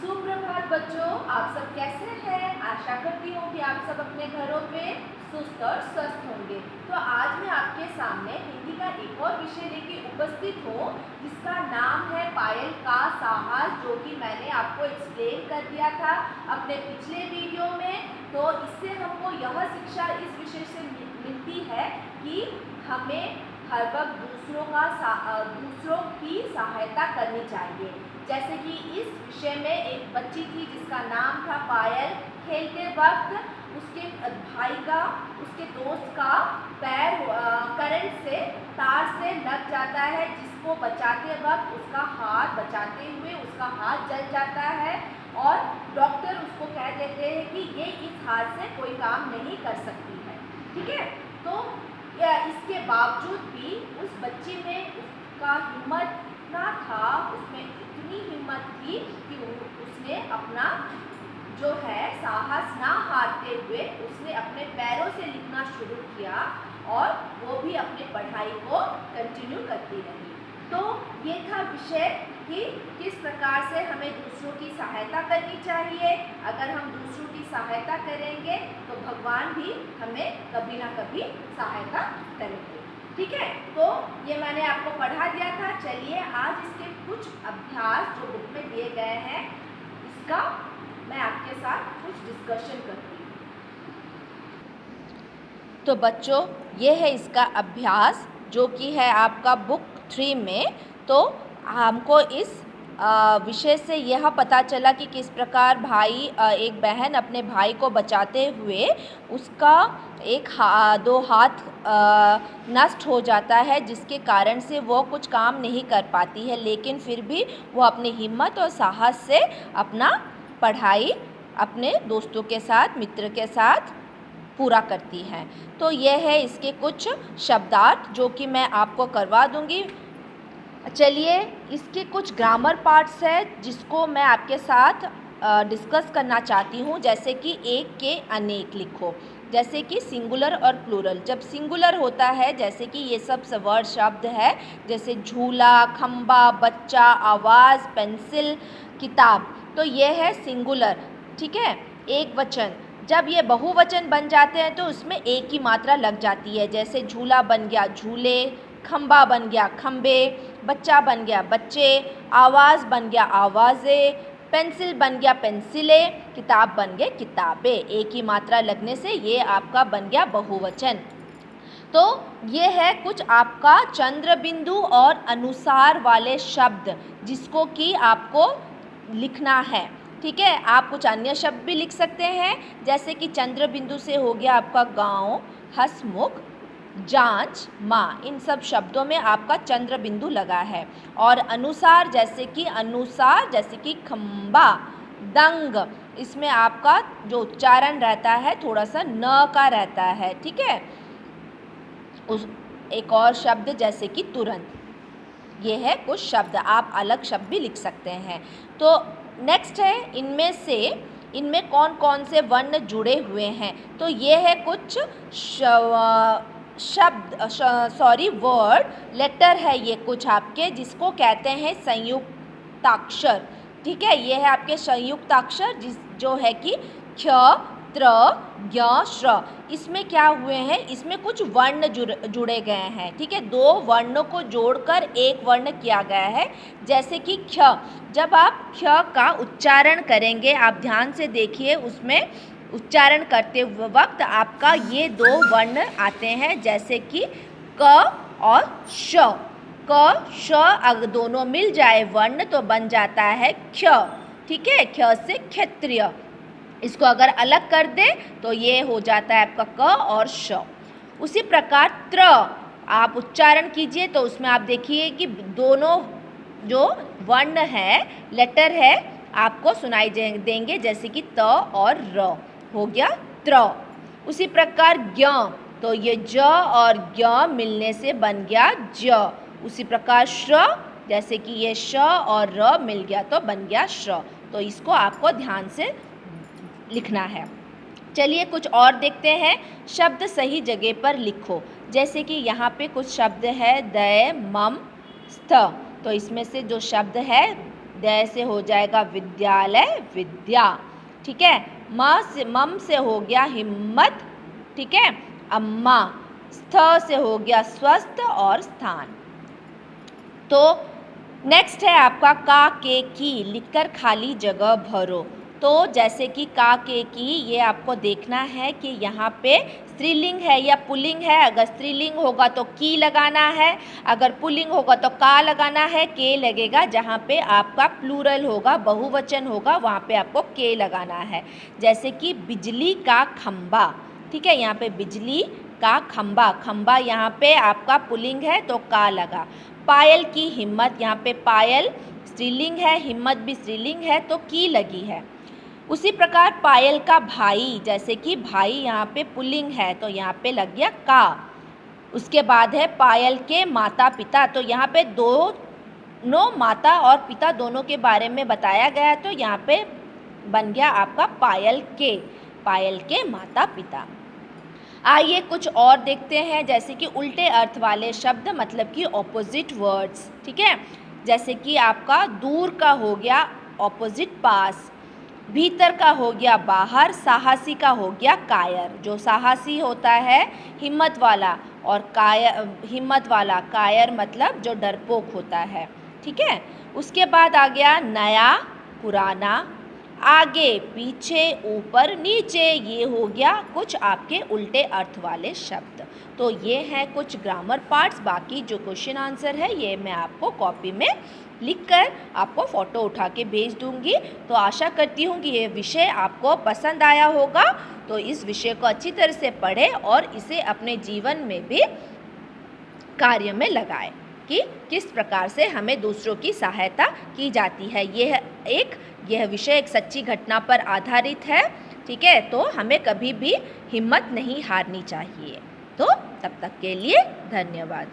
सुप्रभात बच्चों, आप सब कैसे हैं? आशा करती हूँ कि आप सब अपने घरों पे सुस्त और स्वस्थ होंगे। तो आज मैं आपके सामने हिंदी का एक और विषय लेके उपस्थित हूँ जिसका नाम है पायल का साहस, जो कि मैंने आपको एक्सप्लेन कर दिया था अपने पिछले वीडियो में। तो इससे हमको यह शिक्षा इस विषय से मिलती है कि हमें हर वक्त दूसरों की सहायता करनी चाहिए। जैसे कि इस विषय में एक बच्ची थी जिसका नाम था पायल। खेलते वक्त उसके भाई का, उसके दोस्त का पैर करंट से, तार से लग जाता है, जिसको बचाते वक्त बचाते हुए उसका हाथ जल जाता है और डॉक्टर उसको कह देते हैं कि ये इस हाथ से कोई काम नहीं कर सकती है। ठीक है, तो इसके बावजूद भी उस बच्ची में उसका हिम्मत इतना था, उसमें इतनी हिम्मत थी कि उसने अपना जो है साहस ना हारते हुए उसने अपने पैरों से लिखना शुरू किया और वो भी अपनी पढ़ाई को कंटिन्यू करती रही। तो ये था विषय कि किस प्रकार से हमें दूसरों की सहायता करनी चाहिए। अगर हम दूसरों की सहायता करेंगे तो भगवान भी हमें कभी ना कभी सहायता करेंगे। ठीक है, तो ये मैंने आपको पढ़ा दिया था। चलिए आज इसके कुछ अभ्यास जो बुक में दिए गए हैं, इसका मैं आपके साथ कुछ डिस्कशन करती हूँ। तो बच्चों, ये है इसका अभ्यास जो कि है आपका बुक 3 में। तो हमको इस विषय से यह पता चला कि किस प्रकार एक बहन अपने भाई को बचाते हुए उसका दो हाथ नष्ट हो जाता है, जिसके कारण से वो कुछ काम नहीं कर पाती है, लेकिन फिर भी वो अपनी हिम्मत और साहस से अपना पढ़ाई अपने दोस्तों के साथ, मित्र के साथ पूरा करती हैं। तो यह है इसके कुछ शब्दार्थ जो कि मैं आपको करवा दूंगी। चलिए, इसके कुछ ग्रामर पार्ट्स है जिसको मैं आपके साथ डिस्कस करना चाहती हूँ। जैसे कि एक के अनेक लिखो, जैसे कि सिंगुलर और प्लूरल। जब सिंगुलर होता है, जैसे कि ये सब वर्ड शब्द है, जैसे झूला, खंबा, बच्चा, आवाज़, पेंसिल, किताब, तो ये है सिंगुलर। ठीक है, एक वचन। जब ये बहुवचन बन जाते हैं तो उसमें एक की मात्रा लग जाती है। जैसे झूला बन गया झूले, खंबा बन गया खंबे, बच्चा बन गया बच्चे, आवाज़ बन गया आवाज़ें, पेंसिल बन गया पेंसिलें, किताब बन गए किताबें। एक ही मात्रा लगने से ये आपका बन गया बहुवचन। तो ये है कुछ आपका चंद्र बिंदु और अनुसार वाले शब्द जिसको कि आपको लिखना है। ठीक है, आप कुछ अन्य शब्द भी लिख सकते हैं, जैसे कि चंद्र बिंदु से हो गया आपका गांव, हंसमुख, जांच, माँ। इन सब शब्दों में आपका चंद्र बिंदु लगा है। और अनुसार, जैसे कि खंबा, दंग, इसमें आपका जो उच्चारण रहता है थोड़ा सा न का रहता है। ठीक है, एक और शब्द जैसे कि तुरंत। ये है कुछ शब्द, आप अलग शब्द भी लिख सकते हैं। तो नेक्स्ट है, इनमें कौन कौन से वर्ण जुड़े हुए हैं। तो ये है कुछ वर्ड, लेटर है ये कुछ आपके, जिसको कहते हैं संयुक्ताक्षर। ठीक है, ये है आपके संयुक्ताक्षर जो है कि क्ष, त्र, ज्ञ, श्र। इसमें क्या हुए हैं, इसमें कुछ वर्ण जुड़े गए हैं। ठीक है, दो वर्णों को जोड़कर एक वर्ण किया गया है। जैसे कि क्ष, जब आप क्ष का उच्चारण करेंगे, आप ध्यान से देखिए, उसमें उच्चारण करते वक्त आपका ये दो वर्ण आते हैं, जैसे कि क और श। क, श अगर दोनों मिल जाए वर्ण तो बन जाता है क्ष। ठीक है, क्ष से क्षत्रिय। इसको अगर अलग कर दे तो ये हो जाता है आपका क और श। उसी प्रकार त्र, आप उच्चारण कीजिए तो उसमें आप देखिए कि दोनों जो वर्ण है, लेटर है, आपको सुनाई देंगे, जैसे कि त और र, हो गया त्र। उसी प्रकार ज्ञ, तो ये ज और ज्ञ मिलने से बन गया ज। उसी प्रकार श्र, जैसे कि ये श और र मिल गया तो बन गया श्र। तो इसको आपको ध्यान से लिखना है। चलिए कुछ और देखते हैं। शब्द सही जगह पर लिखो, जैसे कि यहाँ पे कुछ शब्द है दै, मम, स्थ। तो इसमें से जो शब्द है विद्या से हो जाएगा विद्यालय, विद्या। ठीक है, मम से हो गया हिम्मत। ठीक है, अम्मा। स्थ से हो गया स्वस्थ और स्थान। तो नेक्स्ट है आपका का के की, लिखकर खाली जगह भरो। तो जैसे कि का के की, ये आपको देखना है कि यहाँ पे स्त्रीलिंग है या पुल्लिंग है। अगर स्त्रीलिंग होगा तो की लगाना है, अगर पुल्लिंग होगा तो का लगाना है, के लगेगा। जहाँ पे आपका प्लूरल होगा, बहुवचन होगा, वहाँ पे आपको के लगाना है। जैसे कि बिजली का खंबा। ठीक है, यहाँ पे बिजली का खंबा, खंबा यहाँ पे आपका पुल्लिंग है तो का लगा। पायल की हिम्मत, यहाँ पे पायल स्त्रीलिंग है, हिम्मत भी स्त्रीलिंग है तो की लगी है। उसी प्रकार पायल का भाई, जैसे कि भाई यहाँ पे पुल्लिंग है तो यहाँ पे लग गया का। उसके बाद है पायल के माता पिता, तो यहाँ पे दोनों माता और पिता दोनों के बारे में बताया गया है तो यहाँ पे बन गया आपका पायल के माता पिता। आइए कुछ और देखते हैं, जैसे कि उल्टे अर्थ वाले शब्द, मतलब कि ऑपोजिट वर्ड्स। ठीक है, जैसे कि आपका दूर का हो गया ऑपोजिट पास, भीतर का हो गया बाहर, साहसी का हो गया कायर। जो साहसी होता है हिम्मत वाला, और हिम्मत वाला कायर मतलब जो डरपोक होता है। ठीक है, उसके बाद आ गया नया, पुराना, आगे, पीछे, ऊपर, नीचे। ये हो गया कुछ आपके उल्टे अर्थ वाले शब्द। तो ये हैं कुछ ग्रामर पार्ट्स। बाकी जो क्वेश्चन आंसर है ये मैं आपको कॉपी में लिखकर आपको फ़ोटो उठा के भेज दूंगी। तो आशा करती हूँ कि ये विषय आपको पसंद आया होगा। तो इस विषय को अच्छी तरह से पढ़ें और इसे अपने जीवन में भी कार्य में लगाएं कि किस प्रकार से हमें दूसरों की सहायता की जाती है। यह विषय एक सच्ची घटना पर आधारित है। ठीक है, तो हमें कभी भी हिम्मत नहीं हारनी चाहिए। तो तब तक के लिए धन्यवाद।